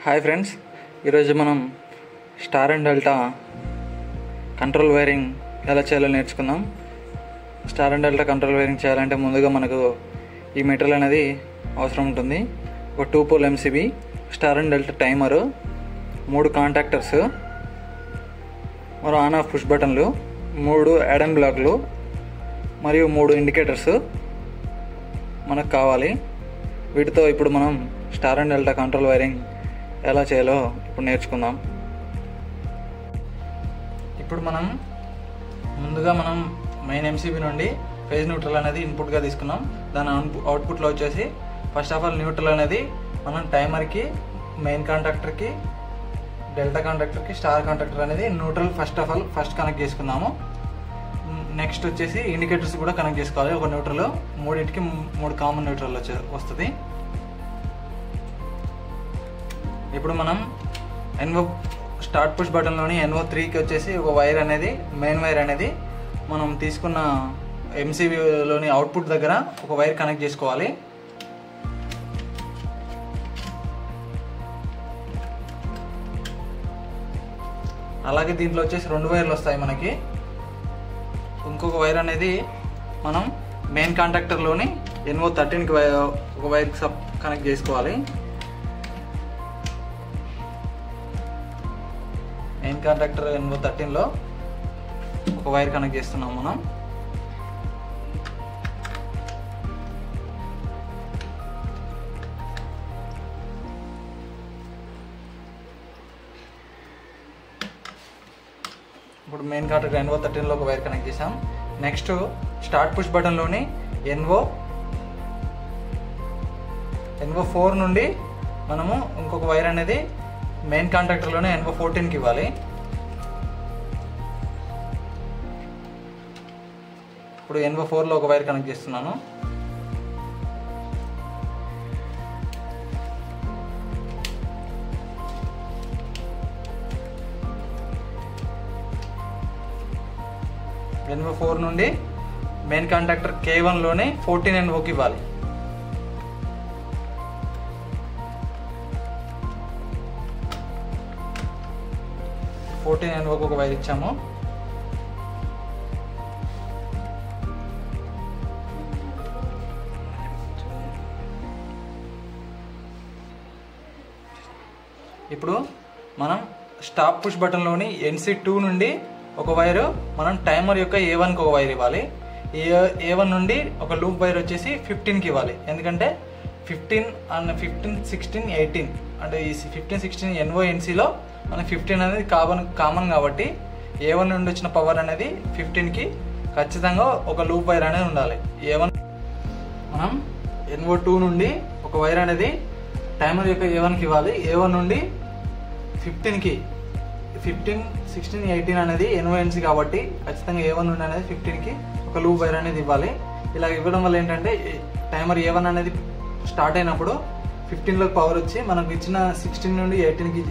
Hi friends, ఈరోజు మనం star and delta control wiring ఎలా చేయాలో నేర్చుకుందాం. Star and delta control wiring చేయాలంటే ముందుగా మనకు ఈ మెటీరియల్ అనేది అవసరం ఉంటుంది. ఒక 2 pole MCB, star and delta timer, 3 contactors, మరో ఆన్ ఆఫ్ పుష్ బటన్లు, 3 యాడన్ బ్లాక్లు మరియు 3 ఇండికేటర్స్ మనకు కావాలి. వీటితో ఇప్పుడు మనం star and delta control wiring ఎలా చేయాలో ఇప్పుడు నేర్చుకుందాం. ఇప్పుడు ముందుగా మనం మెయిన్ ఎంసీబీ నుండి ఫేజ్ న్యూట్రల్ అనేది ఇన్పుట్గా తీసుకున్నాం. దాని అవుట్పుట్లో వచ్చేసి ఫస్ట్ ఆఫ్ ఆల్ న్యూట్రల్ అనేది మనం టైమర్కి, మెయిన్ కాంటాక్టర్కి, డెల్టా కాంటాక్టర్కి, స్టార్ కాంటాక్టర్ అనేది న్యూట్రల్ ఫస్ట్ కనెక్ట్ చేసుకున్నాము. నెక్స్ట్ వచ్చేసి ఇండికేటర్స్ కూడా కనెక్ట్ చేసుకోవాలి. ఒక న్యూట్రల్, 3 కామన్ న్యూట్రల్ వస్తుంది. ఇప్పుడు మనం ఎన్ఓ స్టార్ట్ పుష్ బటన్లోని NO3కి వచ్చేసి ఒక వైర్ అనేది, మెయిన్ వైర్ అనేది మనం తీసుకున్న ఎంసీబీలోని అవుట్పుట్ దగ్గర ఒక వైర్ కనెక్ట్ చేసుకోవాలి. అలాగే దీంట్లో వచ్చేసి 2 వైర్లు వస్తాయి మనకి. ఇంకొక వైర్ అనేది మనం మెయిన్ కాంటాక్టర్లోని NO13కి ఒక వైర్ కనెక్ట్ చేసుకోవాలి. మెయిన్ కాంటాక్టర్ NO13లో ఒక వైర్ కనెక్ట్ చేస్తున్నాం మనం. ఇప్పుడు మెయిన్ కాంటాక్టర్ NO13లో ఒక వైర్ కనెక్ట్ చేసాం. నెక్స్ట్ స్టార్ట్ పుష్ బటన్లోని NO4 నుండి మనము ఇంకొక వైర్ అనేది మెయిన్ కాంటాక్టర్లోనే NO14కి ఇవ్వాలి. ఇప్పుడు NO4లో ఒక వైర్ కనెక్ట్ చేస్తున్నాను. NO4 నుండి మెయిన్ కాంటాక్టర్ K1లోనే 14 NOకి ఇవ్వాలి. NOకి ఒక వైర్ ఇచ్చాము. ఇప్పుడు మనం స్టాప్ పుష్ బటన్లోని NC2 నుండి ఒక వైరు మనం టైమర్ యొక్క A1కి ఒక వైర్ ఇవ్వాలి. A1 నుండి ఒక లూప్ వైర్ వచ్చేసి 15కి ఇవ్వాలి. ఎందుకంటే 15, 16, 18 అంటే ఈ 15, 16 NONCలో మనకి 15 అనేది కామన్ కాబట్టి A1 నుండి వచ్చిన పవర్ అనేది 15కి ఖచ్చితంగా ఒక లూప్ వైర్ అనేది ఉండాలి. A1 మనం NO2 నుండి ఒక వైర్ అనేది టైమర్ యొక్క A1కి ఇవ్వాలి. A1 నుండి 15కి 15, 16, 18 అనేది NONC కాబట్టి ఖచ్చితంగా A1 నుండి అనేది 15కి ఒక లూప్ వైర్ అనేది ఇవ్వాలి. ఇలా ఇవ్వడం వల్ల ఏంటంటే టైమర్ A1 అనేది స్టార్ట్ అయినప్పుడు 15లో పవర్ వచ్చి మనకు ఇచ్చిన 16 నుండి 18కి,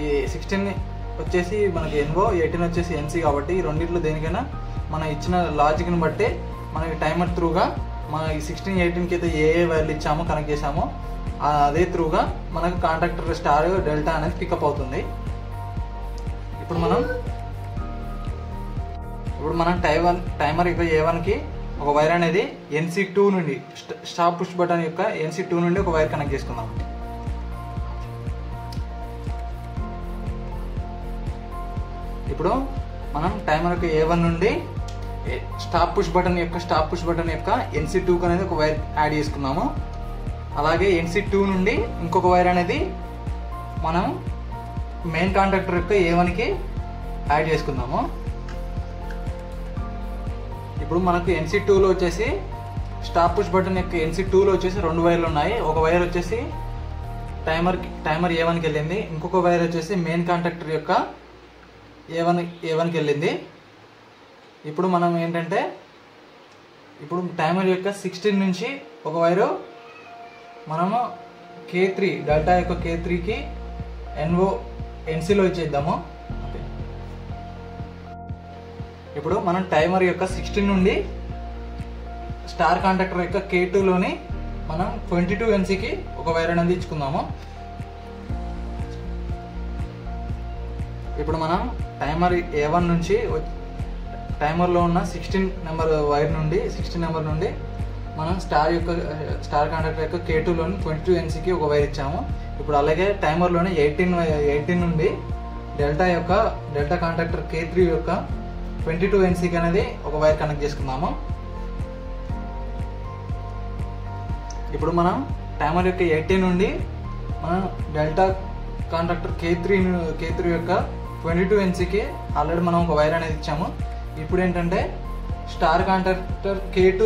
ఈ 16 వచ్చేసి మనకి NO, 18 వచ్చేసి NC కాబట్టి ఈ రెండిట్లో దేనికైనా మనం ఇచ్చిన లాజిక్ని బట్టి మనకి టైమర్ త్రూగా మన ఈ 16, 18కి అయితే ఏ వైర్లు ఇచ్చామో కనెక్ట్ చేసామో అదే త్రూగా మనకు కాంటాక్టర్ స్టార్, డెల్టా అనేది పికప్ అవుతుంది. ఇప్పుడు మనం టైమర్ యొక్క A1కి ఒక వైర్ అనేది NC2 నుండి స్టాప్ పుష్ బటన్ యొక్క NC2 నుండి ఒక వైర్ కనెక్ట్ చేసుకుందాం. ఇప్పుడు మనం టైమర్ యొక్క A1 నుండి స్టాప్ పుష్ బటన్ యొక్క NC2 అనేది ఒక వైర్ యాడ్ చేసుకున్నాము. అలాగే NC2 నుండి ఇంకొక వైర్ అనేది మనం మెయిన్ కాంటాక్టర్ యొక్క A1కి యాడ్ చేసుకుందాము. ఇప్పుడు మనకు NC2లో వచ్చేసి స్టాప్ పుష్ బటన్ యొక్క NC2లో వచ్చేసి 2 వైర్లు ఉన్నాయి. ఒక వైర్ వచ్చేసి టైమర్ A1కి వెళ్ళింది. ఇంకొక వైర్ వచ్చేసి మెయిన్ కాంటాక్టర్ యొక్క A1కి వెళ్ళింది. ఇప్పుడు మనం ఏంటంటే ఇప్పుడు టైమర్ యొక్క 16 నుంచి ఒక వైరు మనము K3, డెల్టా యొక్క K3కి NONCలో ఇచ్చేద్దాము. ఇప్పుడు మనం టైమర్ యొక్క 16 నుండి స్టార్ కాంటాక్టర్ యొక్క K2లోని మనం 22 NCకి ఒక వైర్ అనేది ఇచ్చుకుందాము. ఇప్పుడు మనం టైమర్ A1 నుంచి టైమర్లో ఉన్న 16 నెంబర్ వైర్ నుండి 16 నెంబర్ నుండి మనం స్టార్ కాంటాక్టర్ యొక్క K2లోని 22 NCకి ఒక వైర్ ఇచ్చాము. ఇప్పుడు అలాగే టైమర్లోని 18 నుండి డెల్టా కాంటాక్టర్ K3 యొక్క 22 NCకి అనేది ఒక వైర్ కనెక్ట్ చేసుకుందాము. ఇప్పుడు మనం టైమర్ యొక్క 18 నుండి మనం డెల్టా కాంటాక్టర్ K3 యొక్క 22 NCకి ఆల్రెడీ మనం ఒక వైర్ అనేది ఇచ్చాము. ఇప్పుడు ఏంటంటే star contactor K2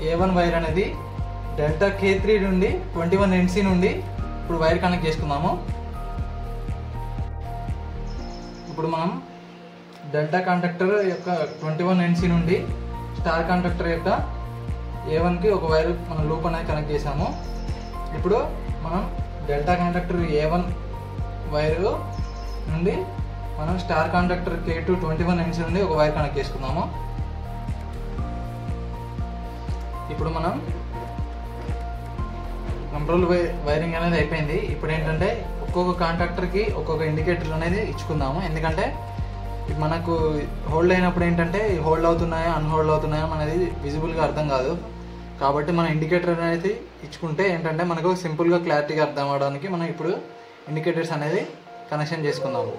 A1 wire అనేది డెల్టా K3 నుండి 21 NC నుండి ఇప్పుడు వైర్ కనెక్ట్ చేసుకుందాము. ఇప్పుడు మనం డెల్టా కాంటాక్టర్ యొక్క 21 NC నుండి స్టార్ కాంటాక్టర్ యొక్క A1కి ఒక వైర్ మనం లూప్ అనేది కనెక్ట్ చేసాము. ఇప్పుడు మనం డెల్టా కాంటాక్టర్ A1 వైర్ నుండి మనం స్టార్ కాంటాక్టర్ K2 21 NC నుండి ఒక వైర్ కనెక్ట్ చేసుకుందాము. ఇప్పుడు మనం కంట్రోల్ వైరింగ్ అనేది అయిపోయింది. ఇప్పుడు ఏంటంటే ఒక్కొక్క కాంటాక్టర్కి ఒక్కొక్క ఇండికేటర్ అనేది ఇచ్చుకుందాము. ఎందుకంటే మనకు హోల్డ్ అయినప్పుడు ఏంటంటే హోల్డ్ అవుతున్నాయా అన్హోల్డ్ అవుతున్నాయా అనేది విజిబుల్గా అర్థం కాదు. కాబట్టి మనం ఇండికేటర్ అనేది ఇచ్చుకుంటే ఏంటంటే మనకు సింపుల్గా క్లారిటీగా అర్థం అవడానికి మనం ఇప్పుడు ఇండికేటర్స్ అనేది కనెక్షన్ చేసుకుందాము.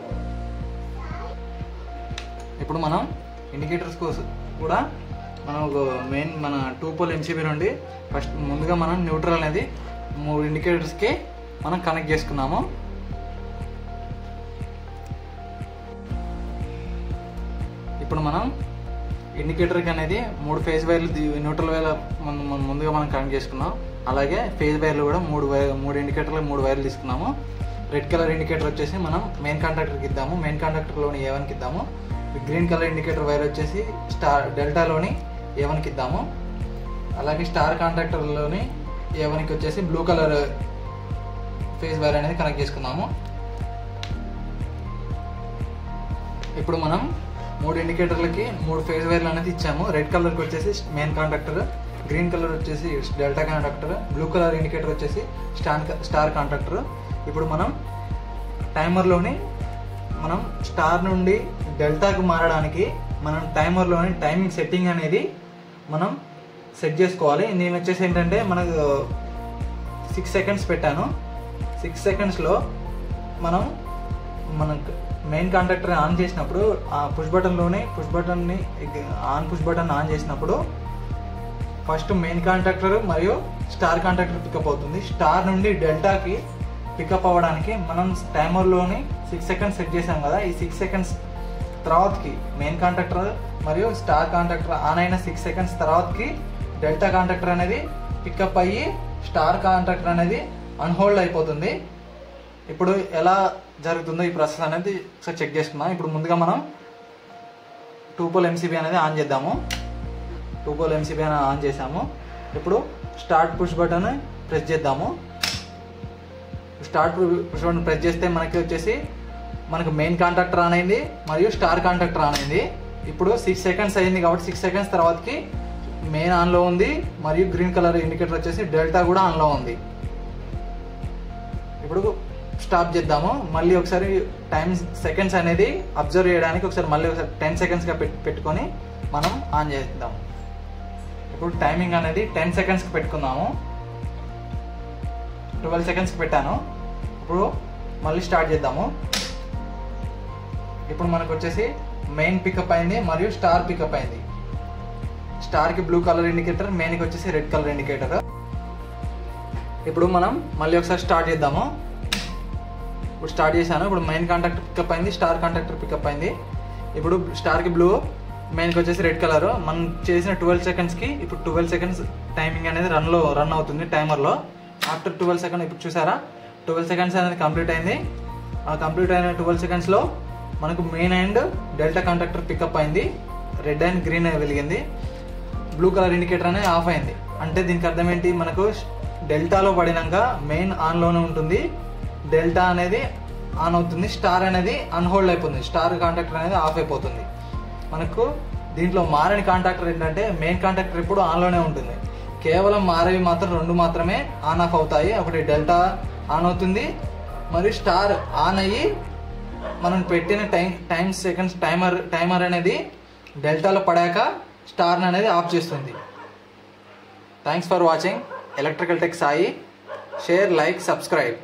ఇప్పుడు మనం ఇండికేటర్స్ కోసం కూడా మనం ఒక మెయిన్ మన 2 పోల్ MCB నుండి ఫస్ట్ ముందుగా మనం న్యూట్రల్ అనేది 3 ఇండికేటర్స్కి మనం కనెక్ట్ చేసుకున్నాము. ఇప్పుడు మనం ఇండికేటర్కి అనేది 3 ఫేజ్ వైర్లు న్యూట్రల్ వైర్లు ముందుగా మనం కనెక్ట్ చేసుకున్నాం. అలాగే ఫేజ్ వైర్లు కూడా 3 ఇండికేటర్లు 3 వైర్లు తీసుకున్నాము. రెడ్ కలర్ ఇండికేటర్ వచ్చేసి మనం మెయిన్ కాంటాక్టర్కి ఇద్దాము. మెయిన్ కాంటాక్టర్లోని A1కి ఇద్దాము. గ్రీన్ కలర్ ఇండికేటర్ వైర్ వచ్చేసి డెల్టాలోని A1కి ఇద్దాము. అలాగే స్టార్ కాంటాక్టర్లోని A1కి వచ్చేసి బ్లూ కలర్ ఫేజ్ వైర్ అనేది కనెక్ట్ చేసుకుందాము. ఇప్పుడు మనం 3 ఇండికేటర్లకి 3 ఫేజ్ వైర్లు అనేది ఇచ్చాము. రెడ్ కలర్కి వచ్చేసి మెయిన్ కాంటాక్టర్, గ్రీన్ కలర్ వచ్చేసి delta contactor, blue colour indicator వచ్చేసి స్టార్ కాంటాక్టర్. ఇప్పుడు మనం టైమర్లోని మనం స్టార్ నుండి డెల్టాకు మారడానికి మనం టైమర్లోని టైమింగ్ సెట్టింగ్ అనేది మనం సెట్ చేసుకోవాలి. నేను వచ్చేసి ఏంటంటే మనకు 6 సెకండ్స్ పెట్టాను. 6 సెకండ్స్లో మన మెయిన్ కాంటాక్టర్ ఆన్ చేసినప్పుడు ఆ పుష్ బటన్ ఆన్ చేసినప్పుడు ఫస్ట్ మెయిన్ కాంటాక్టర్ మరియు స్టార్ కాంటాక్టర్ పికప్ అవుతుంది. స్టార్ నుండి డెల్టాకి పికప్ అవ్వడానికి మనం టైమర్లోని 6 సెకండ్స్ సెట్ చేసాం కదా. ఈ 6 సెకండ్స్ తర్వాతకి మెయిన్ కాంటాక్టర్ మరియు స్టార్ కాంటాక్టర్ ఆన్ అయిన 6 సెకండ్స్ తర్వాతకి డెల్టా కాంటాక్టర్ అనేది పికప్ అయ్యి స్టార్ కాంటాక్టర్ అనేది అన్హోల్డ్ అయిపోతుంది. ఇప్పుడు ఎలా జరుగుతుందో ఈ ప్రాసెస్ అనేది ఒకసారి చెక్ చేసుకుందాం. ఇప్పుడు ముందుగా మనం 2 పోల్ MCB అనేది ఆన్ చేద్దాము. 2 పోల్ MCB అనేది ఆన్ చేసాము. ఇప్పుడు స్టార్ట్ పుష్ బటన్ ప్రెస్ చేద్దాము. స్టార్ట్ పుష్ బటన్ ప్రెస్ చేస్తే మనకు మెయిన్ కాంటాక్టర్ ఆన్ అయింది మరియు స్టార్ కాంటాక్టర్ ఆన్ అయింది. ఇప్పుడు 6 సెకండ్స్ అయింది కాబట్టి 6 సెకండ్స్ తర్వాతకి మెయిన్ ఆన్లో ఉంది మరియు గ్రీన్ కలర్ ఇండికేటర్ వచ్చేసి డెల్టా కూడా ఆన్లో ఉంది. ఇప్పుడు స్టాప్ చేద్దాము. మళ్ళీ ఒకసారి టైం సెకండ్స్ అనేది అబ్జర్వ్ చేయడానికి ఒకసారి 10 సెకండ్స్గా పెట్టుకొని మనం ఆన్ చేద్దాం. ఇప్పుడు టైమింగ్ అనేది 10 సెకండ్స్కి పెట్టుకుందాము. 12 సెకండ్స్కి పెట్టాను. ఇప్పుడు మళ్ళీ స్టార్ట్ చేద్దాము. ఇప్పుడు మనకు వచ్చేసి మెయిన్ పికప్ అయింది మరియు స్టార్ పికప్ అయింది. స్టార్కి బ్లూ కలర్ ఇండికేటర్, మెయిన్కి వచ్చేసి రెడ్ కలర్ ఇండికేటర్. ఇప్పుడు మనం మళ్ళీ ఒకసారి స్టార్ట్ చేద్దాము. ఇప్పుడు స్టార్ట్ చేశాను. ఇప్పుడు మెయిన్ కాంటాక్టర్ పికప్ అయింది, స్టార్ కాంటాక్టర్ పికప్ అయింది. ఇప్పుడు స్టార్కి బ్లూ, మెయిన్కి వచ్చేసి రెడ్ కలర్. మనం చేసిన 12 సెకండ్స్కి ఇప్పుడు 12 సెకండ్స్ టైమింగ్ అనేది రన్ అవుతుంది టైమర్లో. ఆఫ్టర్ 12 సెకండ్ ఇప్పుడు చూసారా 12 సెకండ్స్ అనేది కంప్లీట్ అయింది. ఆ కంప్లీట్ అయిన 12 సెకండ్స్లో మనకు main and delta contactor pickup అయింది. రెడ్ అండ్ గ్రీన్ వెలిగింది. బ్లూ కలర్ ఇండికేటర్ అనేది ఆఫ్ అయింది. అంటే దీనికి అర్థం ఏంటి, మనకు డెల్టాలో పడినాక మెయిన్ ఆన్లోనే ఉంటుంది, డెల్టా అనేది ఆన్ అవుతుంది, స్టార్ అనేది అన్హోల్డ్ అయిపోతుంది, స్టార్ కాంటాక్టర్ అనేది ఆఫ్ అయిపోతుంది. మనకు దీంట్లో మారని కాంటాక్టర్ ఏంటంటే మెయిన్ కాంటాక్టర్ ఇప్పుడు ఆన్లోనే ఉంటుంది. కేవలం మారేవి మాత్రం 2 మాత్రమే ఆన్ ఆఫ్ అవుతాయి. ఒకటి డెల్టా ఆన్ అవుతుంది మరియు స్టార్ ఆన్ అయ్యి మనం పెట్టిన టైం సెకండ్స్ టైమర్ అనేది డెల్టాలో పడాక స్టార్ అనేది ఆఫ్ చేస్తుంది. Thanks for watching electrical tech Sai. Share, like, subscribe.